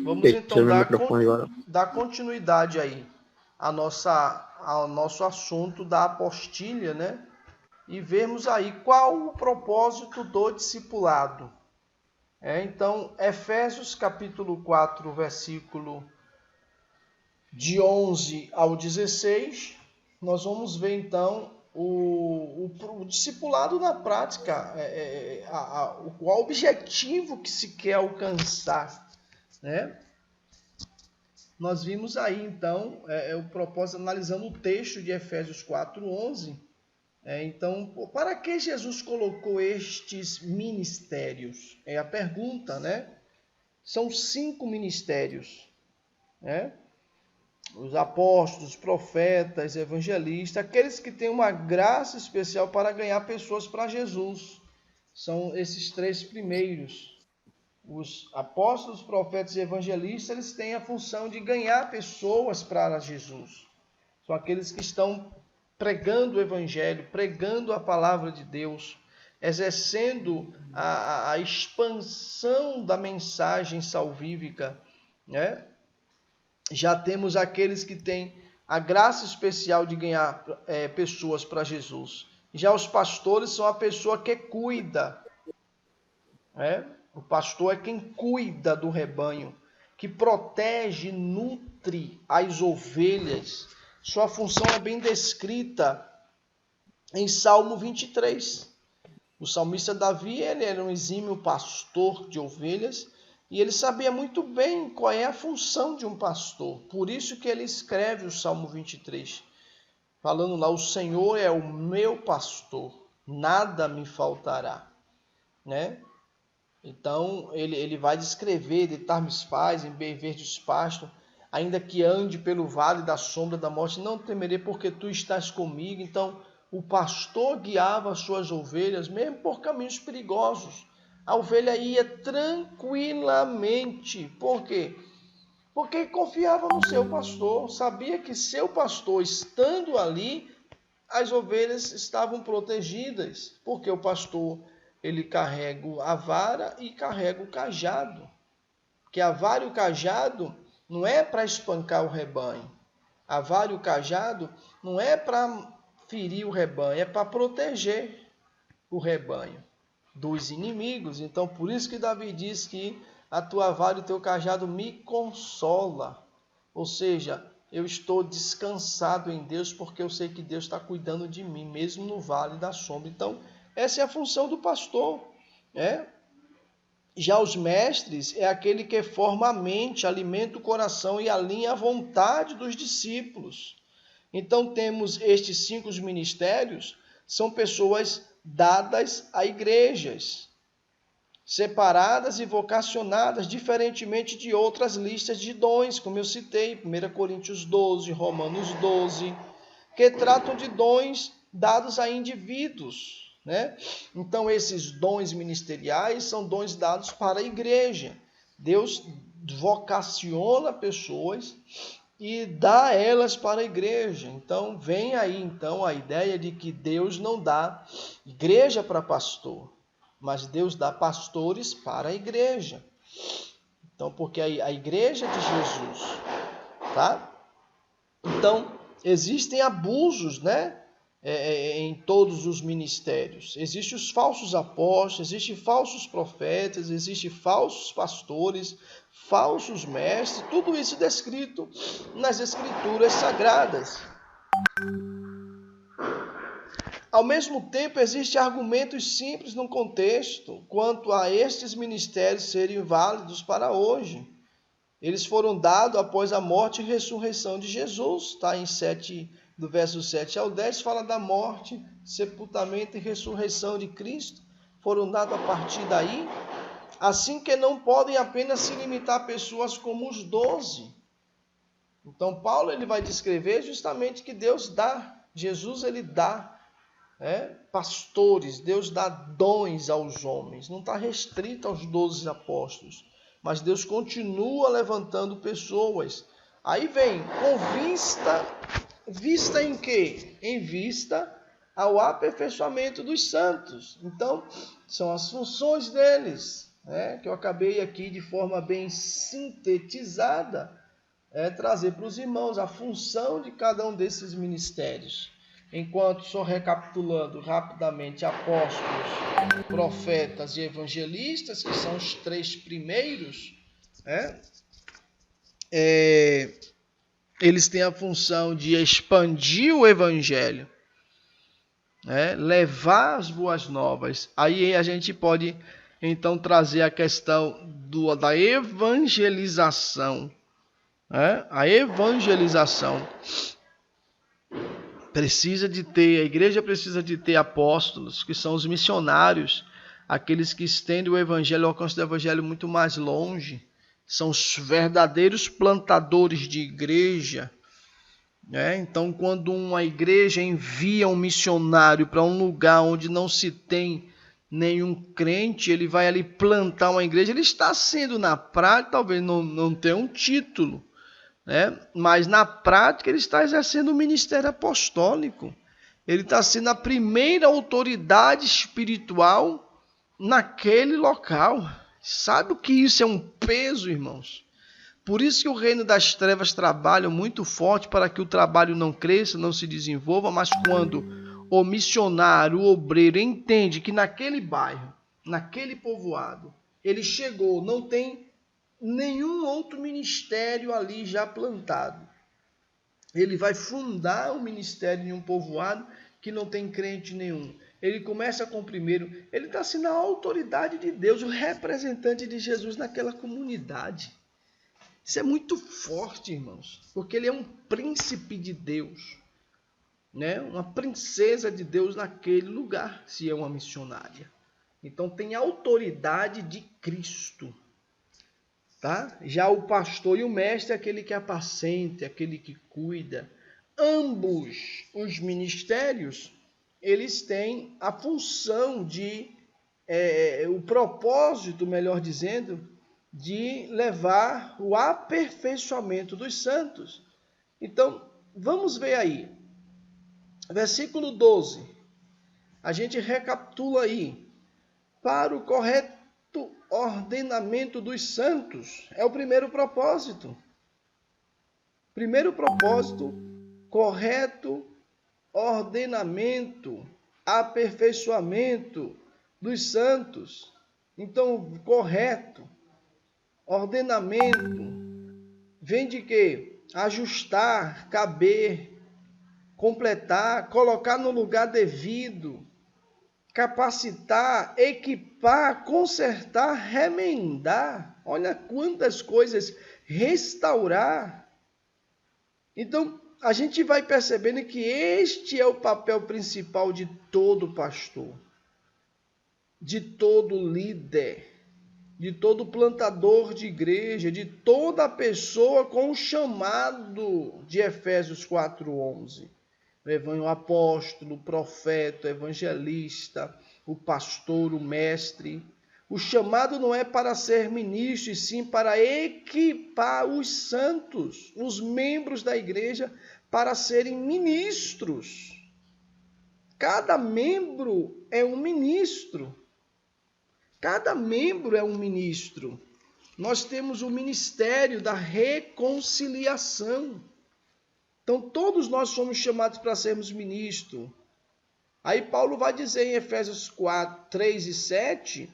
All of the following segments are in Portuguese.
Vamos então Meu microfone agora. dar continuidade aí ao nosso assunto da apostilha, né? E vermos aí qual o propósito do discipulado. Então, Efésios capítulo 4, versículo de 11 ao 16, nós vamos ver então o discipulado na prática, o objetivo que se quer alcançar, né? Nós vimos aí então o propósito, analisando o texto de Efésios 4:11. Então, para que Jesus colocou estes ministérios? É a pergunta, né? São 5 ministérios, né? Os apóstolos, profetas, evangelistas, aqueles que têm uma graça especial para ganhar pessoas para Jesus. São esses 3 primeiros. Os apóstolos, profetas e evangelistas, eles têm a função de ganhar pessoas para Jesus. São aqueles que estão pregando o evangelho, pregando a palavra de Deus, exercendo a expansão da mensagem salvífica, né? Já temos aqueles que têm a graça especial de ganhar pessoas para Jesus. Já os pastores são a pessoa que cuida, né? O pastor é quem cuida do rebanho, que protege, nutre as ovelhas. Sua função é bem descrita em Salmo 23. O salmista Davi, ele era um exímio pastor de ovelhas e ele sabia muito bem qual é a função de um pastor. Por isso que ele escreve o Salmo 23, falando lá: o Senhor é o meu pastor, nada me faltará, né? Então, ele vai descrever: deitar-me paz em bem verdes pastos, ainda que ande pelo vale da sombra da morte, não temerei, porque tu estás comigo. Então, o pastor guiava as suas ovelhas, mesmo por caminhos perigosos. A ovelha ia tranquilamente. Por quê? Porque confiava no seu pastor, sabia que seu pastor, estando ali, as ovelhas estavam protegidas, porque o pastor, ele carrega a vara e carrega o cajado. Porque a vara e o cajado não é para espancar o rebanho. A vara e o cajado não é para ferir o rebanho, é para proteger o rebanho dos inimigos. Então, por isso que Davi diz que a tua vara e o teu cajado me consola. Ou seja, eu estou descansado em Deus, porque eu sei que Deus está cuidando de mim, mesmo no vale da sombra. Então, essa é a função do pastor, né? Já os mestres é aquele que forma a mente, alimenta o coração e alinha a vontade dos discípulos. Então, temos estes 5 ministérios, são pessoas dadas a igrejas, separadas e vocacionadas, diferentemente de outras listas de dons, como eu citei, 1 Coríntios 12, Romanos 12, que tratam de dons dados a indivíduos, né? Então, esses dons ministeriais são dons dados para a igreja. Deus vocaciona pessoas e dá elas para a igreja. Então, vem aí então a ideia de que Deus não dá igreja para pastor, mas Deus dá pastores para a igreja. Então, porque a igreja de Jesus, tá? Então, existem abusos, né? Em todos os ministérios. Existem os falsos apóstolos, existem falsos profetas, existem falsos pastores, falsos mestres, tudo isso descrito nas escrituras sagradas. Ao mesmo tempo, existem argumentos simples no contexto quanto a estes ministérios serem válidos para hoje. Eles foram dados após a morte e ressurreição de Jesus. Está em 7, do verso 7 ao 10, fala da morte, sepultamento e ressurreição de Cristo. Foram dados a partir daí. Assim que não podem apenas se limitar a pessoas como os 12. Então, Paulo ele vai descrever justamente que Deus dá. Jesus ele dá pastores, Deus dá dons aos homens. Não está restrito aos 12 apóstolos. Mas Deus continua levantando pessoas. Aí vem, com vista em quê? Em vista ao aperfeiçoamento dos santos. Então, são as funções deles. que eu acabei aqui de forma bem sintetizada, trazer para os irmãos a função de cada um desses ministérios. Enquanto só recapitulando rapidamente apóstolos, profetas e evangelistas, que são os 3 primeiros, eles têm a função de expandir o evangelho, levar as boas novas. Aí a gente pode então trazer a questão da evangelização. A evangelização a igreja precisa de ter apóstolos, que são os missionários, aqueles que estendem o evangelho, o alcance do evangelho muito mais longe, são os verdadeiros plantadores de igreja. Então, quando uma igreja envia um missionário para um lugar onde não se tem nenhum crente, ele vai ali plantar uma igreja, ele está sendo na prática, talvez não tenha um título, mas na prática ele está exercendo o ministério apostólico. Ele está sendo a primeira autoridade espiritual naquele local. Sabe o que isso é um peso, irmãos? Por isso que o reino das trevas trabalha muito forte para que o trabalho não cresça, não se desenvolva, mas quando o missionário, o obreiro entende que naquele bairro, naquele povoado, ele chegou, não tem nenhum outro ministério ali já plantado. Ele vai fundar o ministério em um povoado que não tem crente nenhum. Ele começa com o primeiro, ele está sendo a autoridade de Deus, o representante de Jesus naquela comunidade. Isso é muito forte, irmãos, porque ele é um príncipe de Deus, uma princesa de Deus naquele lugar, se é uma missionária. Então tem autoridade de Cristo. Já o pastor e o mestre é aquele que apacenta, aquele que cuida. Ambos os ministérios, eles têm a função o propósito, melhor dizendo, de levar o aperfeiçoamento dos santos. Então, vamos ver aí. Versículo 12. A gente recapitula aí. Para o correto ordenamento dos santos. É o primeiro propósito. Primeiro propósito, correto ordenamento, aperfeiçoamento dos santos. Então, correto ordenamento vem de quê? Ajustar, caber, completar, colocar no lugar devido, capacitar, equipar, consertar, remendar. Olha quantas coisas, restaurar. Então, a gente vai percebendo que este é o papel principal de todo pastor, de todo líder, de todo plantador de igreja, de toda pessoa com o chamado de Efésios 4:11. O apóstolo, o profeta, o evangelista, o pastor, o mestre. O chamado não é para ser ministro, e sim para equipar os santos, os membros da igreja, para serem ministros. Cada membro é um ministro. Cada membro é um ministro. Nós temos o ministério da reconciliação. Então, todos nós somos chamados para sermos ministros. Aí Paulo vai dizer em Efésios 4, 3 e 7,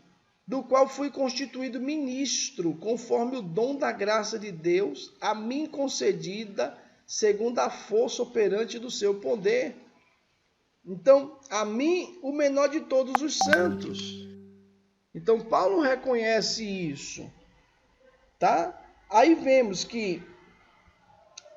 do qual fui constituído ministro, conforme o dom da graça de Deus, a mim concedida, segundo a força operante do seu poder. Então, a mim, o menor de todos os santos. Então, Paulo reconhece isso. Aí vemos que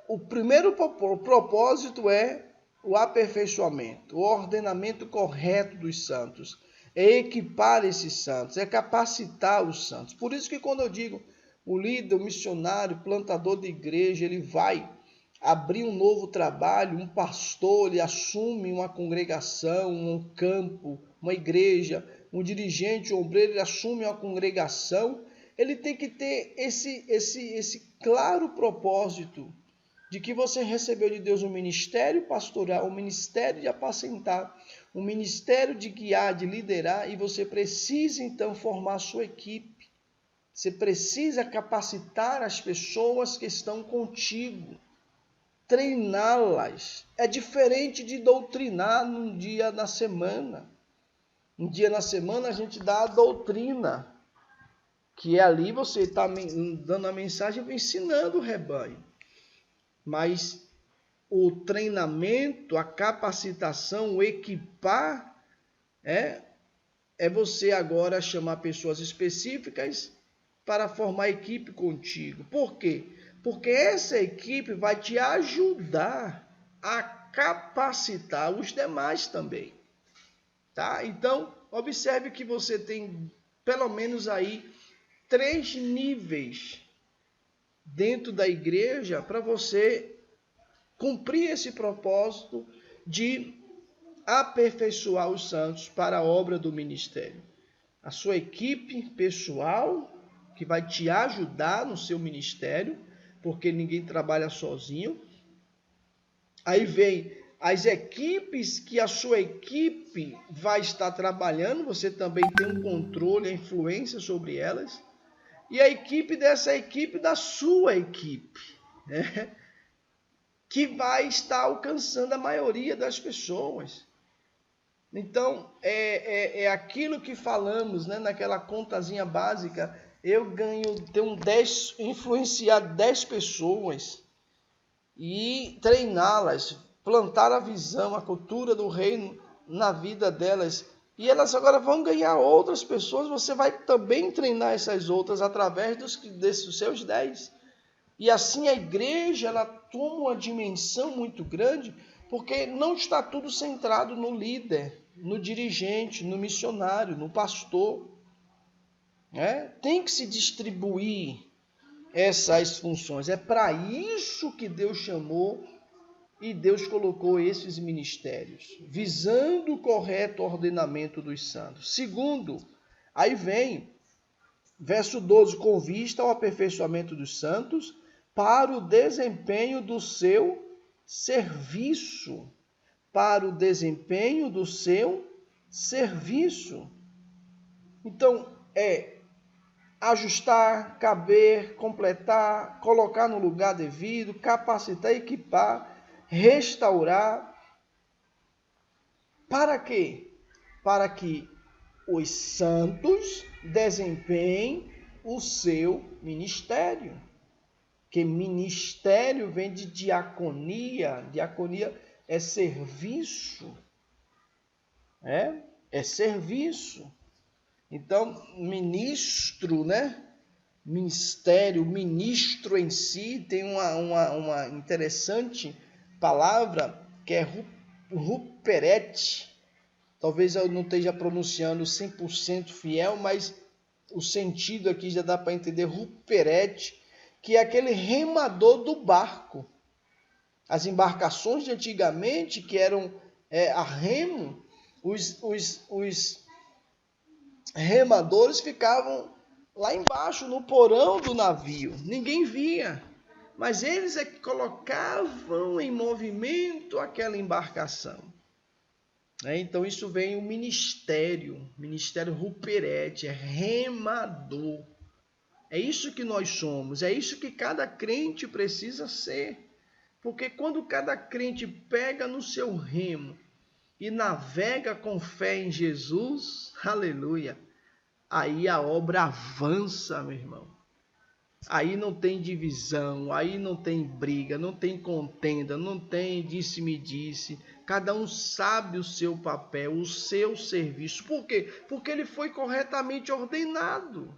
o primeiro propósito é o aperfeiçoamento, o ordenamento correto dos santos, é equipar esses santos, é capacitar os santos. Por isso que quando eu digo o líder, o missionário, o plantador de igreja, ele vai abrir um novo trabalho, um pastor, ele assume uma congregação, um campo, uma igreja, um dirigente, um obreiro, ele assume uma congregação, ele tem que ter esse claro propósito de que você recebeu de Deus um ministério pastoral, um ministério de apacentar, um ministério de guiar, de liderar, e você precisa então formar a sua equipe. Você precisa capacitar as pessoas que estão contigo, treiná-las. É diferente de doutrinar num dia na semana. Um dia na semana a gente dá a doutrina, que é ali você está dando a mensagem e ensinando o rebanho. Mas o treinamento, a capacitação, o equipar, é você agora chamar pessoas específicas para formar equipe contigo. Por quê? Porque essa equipe vai te ajudar a capacitar os demais também. Tá? Então, observe que você tem pelo menos aí 3 níveis dentro da igreja para você cumprir esse propósito de aperfeiçoar os santos para a obra do ministério. A sua equipe pessoal, que vai te ajudar no seu ministério, porque ninguém trabalha sozinho. Aí vem as equipes que a sua equipe vai estar trabalhando, você também tem um controle, a influência sobre elas. E a equipe dessa equipe da sua equipe, né? Que vai estar alcançando a maioria das pessoas. Então, é aquilo que falamos, né, naquela contazinha básica. Eu tenho 10, influenciar 10 pessoas e treiná-las, plantar a visão, a cultura do reino na vida delas. E elas agora vão ganhar outras pessoas, você vai também treinar essas outras através desses seus 10. E assim a igreja ela toma uma dimensão muito grande, porque não está tudo centrado no líder, no dirigente, no missionário, no pastor. Tem que se distribuir essas funções. É para isso que Deus chamou e Deus colocou esses ministérios, visando o correto ordenamento dos santos. Segundo, aí vem, verso 12, com vista ao aperfeiçoamento dos santos, para o desempenho do seu serviço. Para o desempenho do seu serviço. Então, ajustar, caber, completar, colocar no lugar devido, capacitar, equipar, restaurar. Para quê? Para que os santos desempenhem o seu ministério. Que ministério vem de diaconia. Diaconia é serviço. É serviço. Então, ministro, né? Ministério, ministro em si, tem uma interessante palavra que é ruperet. Talvez eu não esteja pronunciando 100% fiel, mas o sentido aqui já dá para entender. Ruperet, que é aquele remador do barco. As embarcações de antigamente, que eram a remo, os remadores ficavam lá embaixo, no porão do navio. Ninguém via, mas eles é que colocavam em movimento aquela embarcação. Então isso vem o ministério ruperet, é remador. É isso que nós somos, é isso que cada crente precisa ser. Porque quando cada crente pega no seu remo e navega com fé em Jesus, aleluia, aí a obra avança, meu irmão. Aí não tem divisão, aí não tem briga, não tem contenda, não tem disse-me-disse. Cada um sabe o seu papel, o seu serviço. Por quê? Porque ele foi corretamente ordenado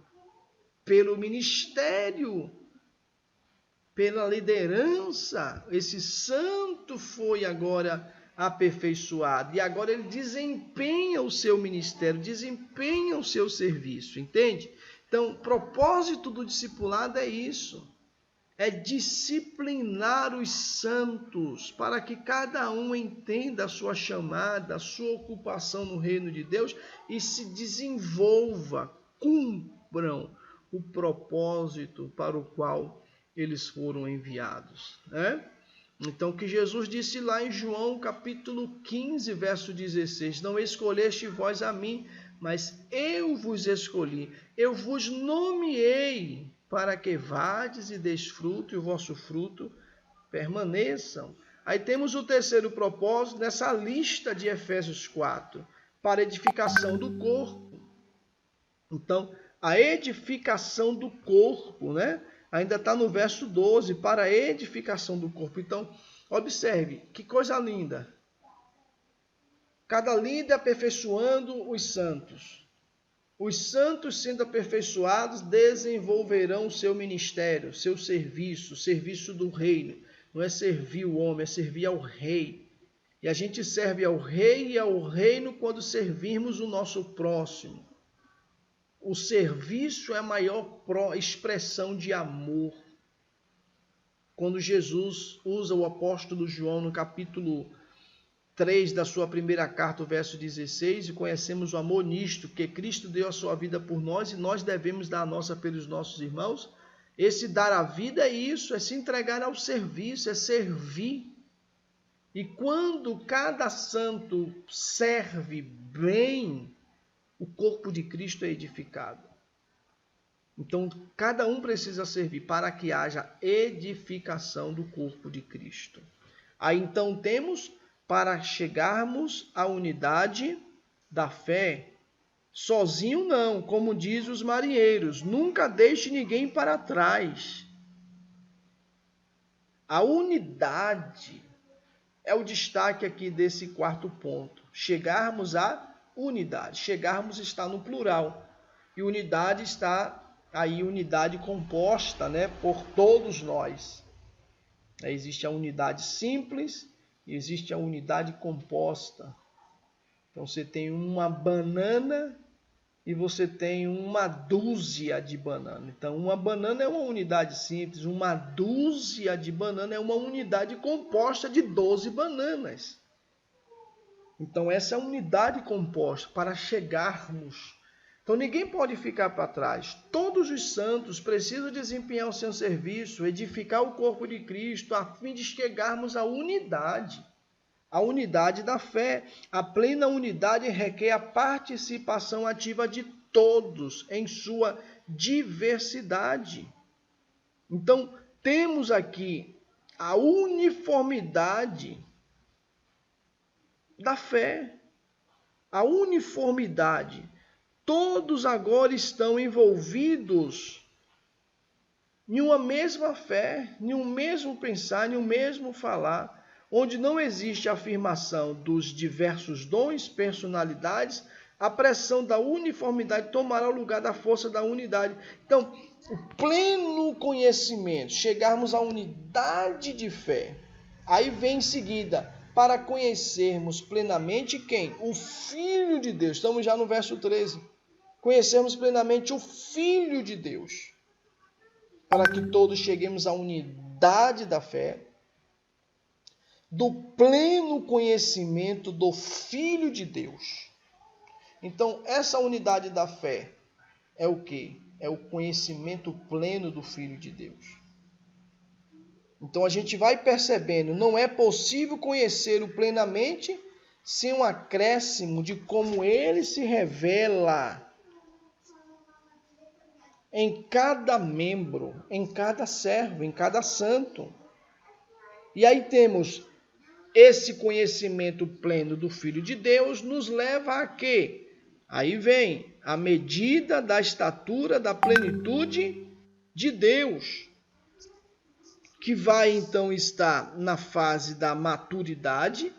pelo ministério, pela liderança. Esse santo foi agora aperfeiçoado e agora ele desempenha o seu ministério, desempenha o seu serviço, entende? Então, o propósito do discipulado é isso, é disciplinar os santos para que cada um entenda a sua chamada, a sua ocupação no reino de Deus e se desenvolva, cumpram o propósito para o qual eles foram enviados, Então, que Jesus disse lá em João capítulo 15, verso 16, não escolheste vós a mim, mas eu vos escolhi, eu vos nomeei para que vades e deis fruto e o vosso fruto permaneçam. Aí temos o terceiro propósito nessa lista de Efésios 4, para edificação do corpo. Então, a edificação do corpo, né? Ainda está no verso 12, para a edificação do corpo. Então, observe, que coisa linda. Cada líder aperfeiçoando os santos. Os santos, sendo aperfeiçoados, desenvolverão o seu ministério, seu serviço, o serviço do reino. Não é servir o homem, é servir ao rei. E a gente serve ao rei e ao reino quando servirmos o nosso próximo. O serviço é a maior expressão de amor. Quando Jesus usa o apóstolo João no capítulo 3 da sua primeira carta, o verso 16, e conhecemos o amor nisto, que Cristo deu a sua vida por nós e nós devemos dar a nossa pelos nossos irmãos. Esse dar a vida é isso, é se entregar ao serviço, é servir. E quando cada santo serve bem, o corpo de Cristo é edificado. Então, cada um precisa servir para que haja edificação do corpo de Cristo. Aí, então, temos para chegarmos à unidade da fé. Sozinho não, como diz os marinheiros, nunca deixe ninguém para trás. A unidade é o destaque aqui desse quarto ponto. Chegarmos à unidade. Chegarmos está no plural. E unidade está aí, unidade composta, né, por todos nós. Existe a unidade simples e existe a unidade composta. Então você tem uma banana e você tem uma dúzia de banana. Então uma banana é uma unidade simples, uma dúzia de banana é uma unidade composta de 12 bananas. Então essa é a unidade composta para chegarmos. Então ninguém pode ficar para trás. Todos os santos precisam desempenhar o seu serviço, edificar o corpo de Cristo, a fim de chegarmos à unidade. A unidade da fé. A plena unidade requer a participação ativa de todos em sua diversidade. Então, temos aqui a uniformidade da fé. A uniformidade. Todos agora estão envolvidos em uma mesma fé, em um mesmo pensar, em um mesmo falar, onde não existe a afirmação dos diversos dons, personalidades, a pressão da uniformidade tomará o lugar da força da unidade. Então, o pleno conhecimento, chegarmos à unidade de fé. Aí vem em seguida, para conhecermos plenamente quem? O Filho de Deus. Estamos já no verso 13. Conhecermos plenamente o Filho de Deus. Para que todos cheguemos à unidade da fé, do pleno conhecimento do Filho de Deus. Então, essa unidade da fé é o quê? É o conhecimento pleno do Filho de Deus. Então, a gente vai percebendo, não é possível conhecê-lo plenamente sem um acréscimo de como ele se revela em cada membro, em cada servo, em cada santo. E aí temos esse conhecimento pleno do Filho de Deus nos leva a quê? Aí vem a medida da estatura da plenitude de Deus, que vai então estar na fase da maturidade,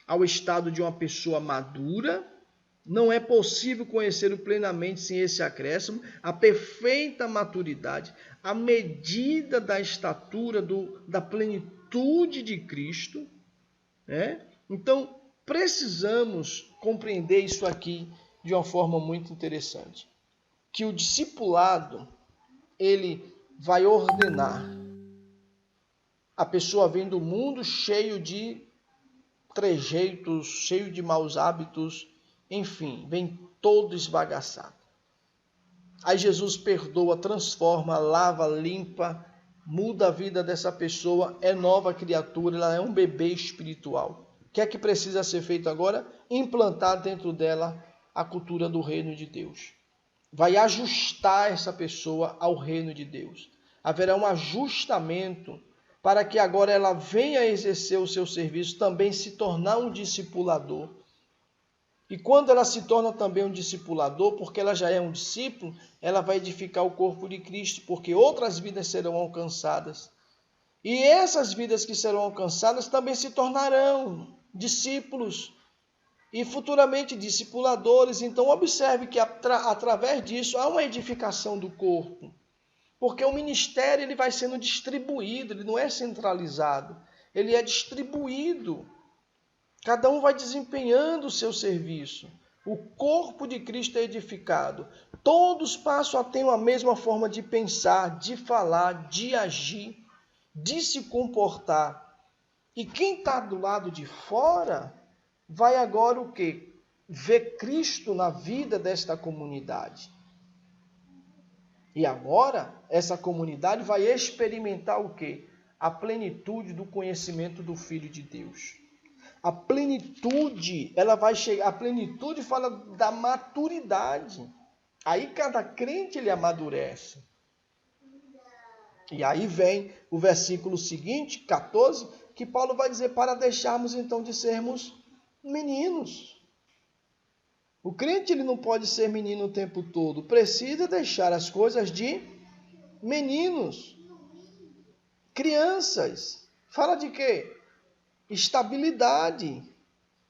ao estado de uma pessoa madura. Não é possível conhecê-lo plenamente sem esse acréscimo, a perfeita maturidade, a medida da estatura da plenitude de Cristo. Então, precisamos compreender isso aqui de uma forma muito interessante. Que o discipulado, ele vai ordenar. A pessoa vem do mundo cheio de trejeitos, cheio de maus hábitos, enfim, vem todo esbagaçado. Aí Jesus perdoa, transforma, lava, limpa, muda a vida dessa pessoa, é nova criatura, ela é um bebê espiritual. O que é que precisa ser feito agora? Implantar dentro dela a cultura do reino de Deus. Vai ajustar essa pessoa ao reino de Deus. Haverá um ajustamento para que agora ela venha exercer o seu serviço, também se tornar um discipulador. E quando ela se torna também um discipulador, porque ela já é um discípulo, ela vai edificar o corpo de Cristo, porque outras vidas serão alcançadas. E essas vidas que serão alcançadas também se tornarão discípulos e futuramente discipuladores. Então observe que através disso há uma edificação do corpo. Porque o ministério ele vai sendo distribuído, ele não é centralizado, ele é distribuído. Cada um vai desempenhando o seu serviço. O corpo de Cristo é edificado. Todos passam a ter a mesma forma de pensar, de falar, de agir, de se comportar. E quem está do lado de fora vai agora o quê? Ver Cristo na vida desta comunidade. E agora, essa comunidade vai experimentar o quê? A plenitude do conhecimento do Filho de Deus. A plenitude, ela vai chegar. A plenitude fala da maturidade. Aí cada crente ele amadurece. E aí vem o versículo seguinte, 14, que Paulo vai dizer para deixarmos então de sermos meninos. O crente ele não pode ser menino o tempo todo, precisa deixar as coisas de meninos. Crianças, fala de quê? Estabilidade,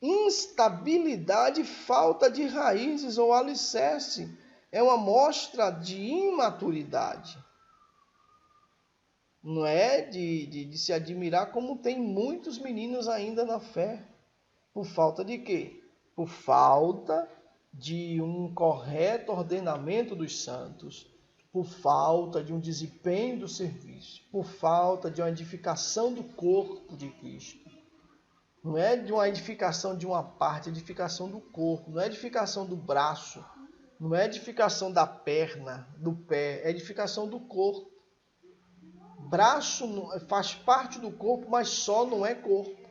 instabilidade, falta de raízes ou alicerce. É uma mostra de imaturidade. Não é de se admirar como tem muitos meninos ainda na fé. Por falta de quê? Por falta de um correto ordenamento dos santos, por falta de um desempenho do serviço, por falta de uma edificação do corpo de Cristo. Não é de uma edificação de uma parte, é edificação do corpo, não é edificação do braço, não é edificação da perna, do pé, é edificação do corpo. Braço faz parte do corpo, mas só não é corpo.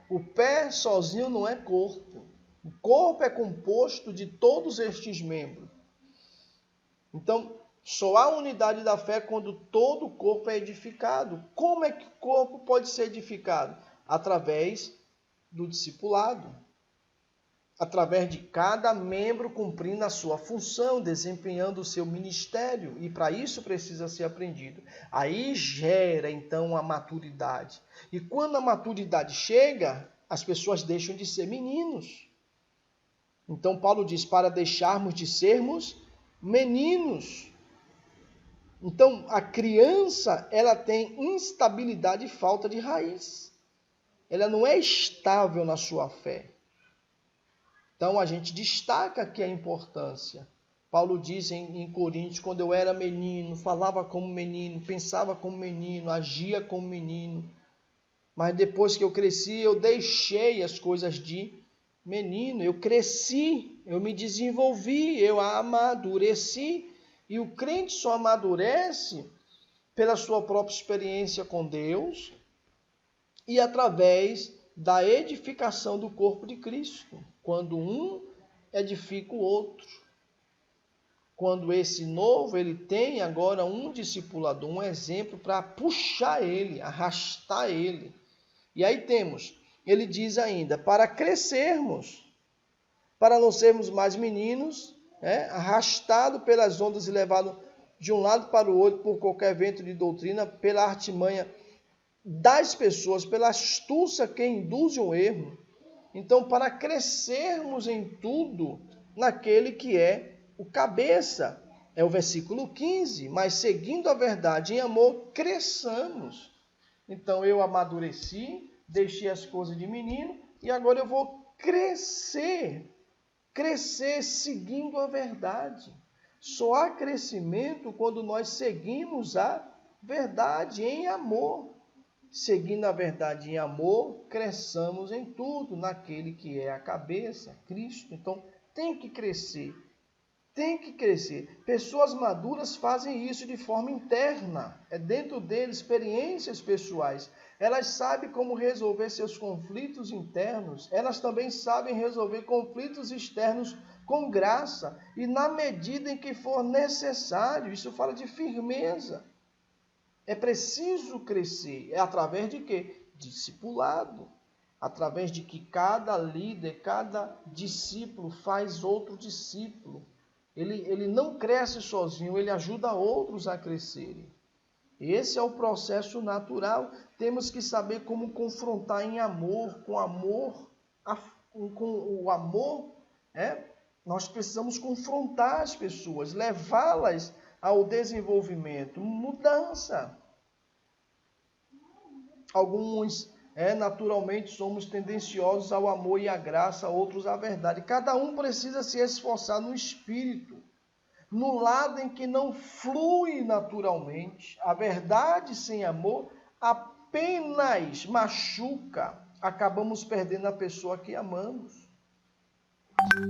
O pé sozinho não é corpo. O corpo é composto de todos estes membros. Então, só há unidade da fé quando todo o corpo é edificado. Como é que o corpo pode ser edificado? Através do discipulado. Através de cada membro cumprindo a sua função, desempenhando o seu ministério. E para isso precisa ser aprendido. Aí gera então a maturidade. E quando a maturidade chega, as pessoas deixam de ser meninos. Então Paulo diz para deixarmos de sermos meninos. Então a criança ela tem instabilidade e falta de raiz. Ela não é estável na sua fé. Então a gente destaca aqui a importância. Paulo diz em Coríntios, quando eu era menino, falava como menino, pensava como menino, agia como menino. Mas depois que eu cresci, eu deixei as coisas de menino. Eu cresci, eu me desenvolvi, eu amadureci. E o crente só amadurece pela sua própria experiência com Deus e através da edificação do corpo de Cristo. Quando um edifica o outro. Quando esse novo, ele tem agora um discipulador, um exemplo para puxar ele, arrastar ele. E aí temos, ele diz ainda, para crescermos, para não sermos mais meninos, arrastado pelas ondas e levado de um lado para o outro por qualquer vento de doutrina, pela artimanha das pessoas, pela astúcia que induz um erro. Então, para crescermos em tudo naquele que é o cabeça, é o versículo 15, mas seguindo a verdade em amor, cresçamos. Então, eu amadureci, deixei as coisas de menino e agora eu vou crescer seguindo a verdade. Só há crescimento quando nós seguimos a verdade em amor. Seguindo a verdade em amor, cresçamos em tudo, naquele que é a cabeça, Cristo. Então, tem que crescer. Tem que crescer. Pessoas maduras fazem isso de forma interna. É dentro deles experiências pessoais. Elas sabem como resolver seus conflitos internos. Elas também sabem resolver conflitos externos com graça e na medida em que for necessário. Isso fala de firmeza. É preciso crescer. É através de quê? Discipulado. Através de que cada líder, cada discípulo faz outro discípulo. Ele não cresce sozinho, ele ajuda outros a crescerem. Esse é o processo natural. Temos que saber como confrontar em amor, com o amor. Nós precisamos confrontar as pessoas, levá-las ao desenvolvimento, mudança. Alguns, naturalmente, somos tendenciosos ao amor e à graça, outros à verdade. Cada um precisa se esforçar no espírito, no lado em que não flui naturalmente. A verdade sem amor apenas machuca. Acabamos perdendo a pessoa que amamos.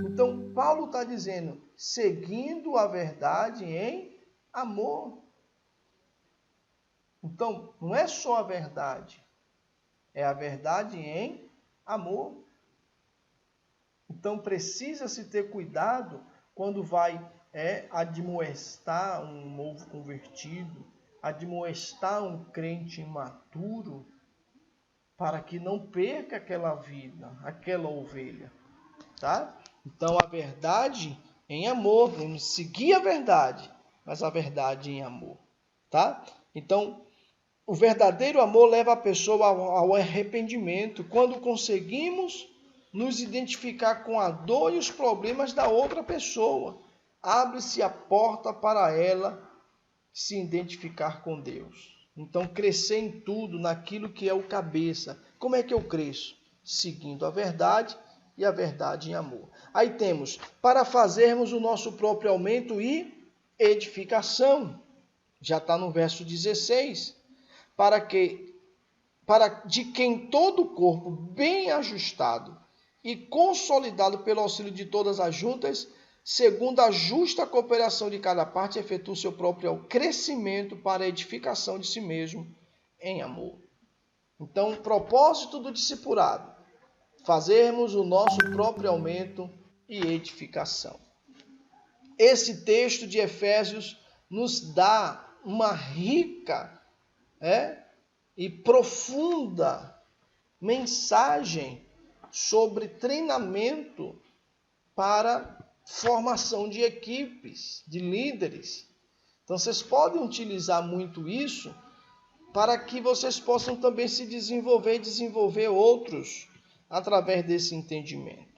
Então, Paulo está dizendo, seguindo a verdade em amor. Então, não é só a verdade, é a verdade em amor. Então, precisa-se ter cuidado quando vai admoestar um novo convertido, admoestar um crente imaturo, para que não perca aquela vida, aquela ovelha. Tá? Então, a verdade em amor, vamos seguir a verdade, mas a verdade em amor. Tá? Então, o verdadeiro amor leva a pessoa ao arrependimento, quando conseguimos nos identificar com a dor e os problemas da outra pessoa. Abre-se a porta para ela se identificar com Deus. Então, crescer em tudo, naquilo que é o cabeça. Como é que eu cresço? Seguindo a verdade e a verdade em amor. Aí temos, para fazermos o nosso próprio aumento e edificação. Já está no verso 16. De quem todo o corpo, bem ajustado e consolidado pelo auxílio de todas as juntas, segundo a justa cooperação de cada parte, efetua o seu próprio crescimento para a edificação de si mesmo em amor. Então, o propósito do discipulado, fazermos o nosso próprio aumento e edificação. Esse texto de Efésios nos dá uma rica e profunda mensagem sobre treinamento para formação de equipes, de líderes. Então, vocês podem utilizar muito isso para que vocês possam também se desenvolver e desenvolver outros através desse entendimento.